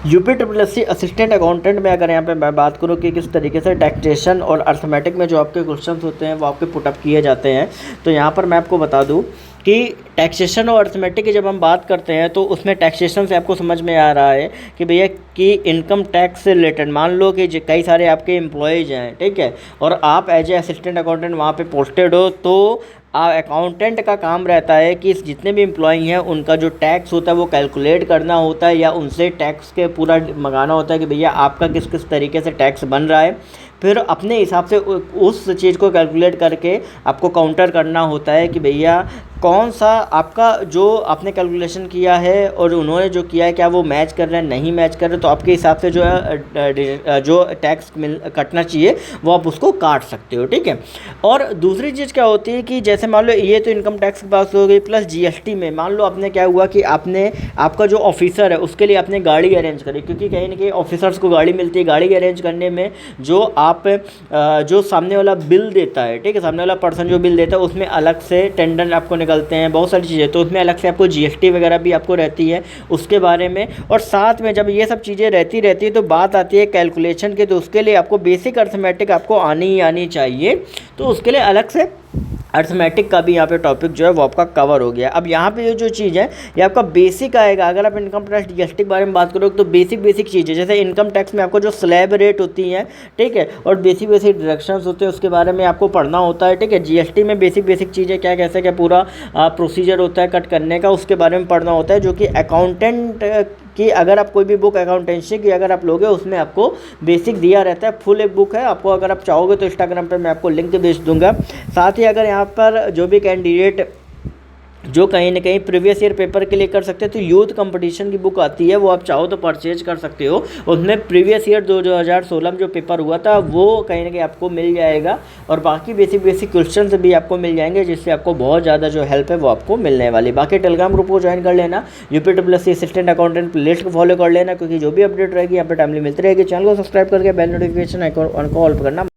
UP triple S C assistant accountant में अगर यहाँ पे मैं बात करूँ कि किस तरीके से टैक्सेशन और अर्थमेटिक में जो आपके क्वेश्चंस होते हैं वो आपके पुटअप किए जाते हैं, तो यहाँ पर मैं आपको बता दूँ कि टैक्सेशन और अर्थमेटिक की जब हम बात करते हैं तो उसमें टैक्सेशन से आपको समझ में आ रहा है कि भैया कि इनकम टैक्स से रिलेटेड मान लो कि कई सारे आपके एम्प्लॉयज़ हैं, ठीक है, और आप एज ए असिस्टेंट अकाउंटेंट वहाँ पे पोस्टेड हो, तो अकाउंटेंट का काम रहता है कि जितने भी एम्प्लॉई हैं उनका जो टैक्स होता है वो कैलकुलेट करना होता है, या उनसे टैक्स के पूरा मंगाना होता है कि भैया आपका किस किस तरीके से टैक्स बन रहा है। फिर अपने हिसाब से उस चीज़ को कैलकुलेट करके आपको काउंटर करना होता है कि भैया कौन सा आपका जो आपने कैलकुलेशन किया है और उन्होंने जो किया है क्या वो मैच कर रहे हैं, नहीं मैच कर रहे, तो आपके हिसाब से जो है जो टैक्स कटना चाहिए वो आप उसको काट सकते हो, ठीक है। और दूसरी चीज़ क्या होती है कि जैसे मान लो ये तो इनकम टैक्स की बात हो गई, प्लस जीएसटी में मान लो आपने क्या हुआ कि आपने आपका जो ऑफिसर है उसके लिए आपने गाड़ी अरेंज करी, क्योंकि कहीं ना कहीं ऑफिसर्स को गाड़ी मिलती है। गाड़ी अरेंज करने में जो आप जो सामने वाला बिल देता है, ठीक है, सामने वाला पर्सन जो बिल देता है उसमें अलग से टेंडर आपको निकलते हैं, बहुत सारी चीज़ें, तो उसमें अलग से आपको जीएसटी वगैरह भी आपको रहती है उसके बारे में। और साथ में जब ये सब चीज़ें रहती है तो बात आती है कैलकुलेशन की, तो उसके लिए आपको बेसिक अर्थमेटिक आपको आनी ही आनी चाहिए, तो उसके लिए अलग से अर्थमेटिक का भी यहाँ पे टॉपिक जो है वो आपका कवर हो गया। अब यहाँ पे ये जो चीज़ है ये आपका बेसिक आएगा। अगर आप इनकम टैक्स जीएसटी के बारे में बात करोगे तो बेसिक चीज़ें जैसे इनकम टैक्स में आपको जो स्लैब रेट होती हैं, ठीक है, और बेसिक डिडक्शंस होते हैं उसके बारे में आपको पढ़ना होता है, ठीक है। जीएसटी में बेसिक चीज़ें क्या कैसे क्या पूरा प्रोसीजर होता है कट करने का, उसके बारे में पढ़ना होता है, जो कि अकाउंटेंट कि अगर आप कोई भी बुक अकाउंटेंसी की अगर आप लोगे उसमें आपको बेसिक दिया रहता है। फुल एक बुक है, आपको अगर आप चाहोगे तो इंस्टाग्राम पे मैं आपको लिंक भेज दूंगा। साथ ही अगर यहाँ पर जो भी कैंडिडेट जो कहीं ना कहीं प्रीवियस ईयर पेपर के लिए कर सकते हैं तो यूथ कंपटीशन की बुक आती है, वो आप चाहो तो परचेज कर सकते हो। उसमें प्रीवियस ईयर 2016 में जो पेपर हुआ था वो कहीं ना कहीं आपको मिल जाएगा, और बाकी बेसिक क्वेश्चन भी आपको मिल जाएंगे, जिससे आपको बहुत ज़्यादा जो हेल्प है वो आपको मिलने वाली। बाकी टेलीग्राम ग्रुप को ज्वाइन कर लेना, UP triple S C assistant accountant list को फॉलो कर लेना, क्योंकि जो भी अपडेट रहेगी यहाँ पर टाइमली मिलती रहेगी। चैनल को सब्सक्राइब करके bell notification icon on call पर करना।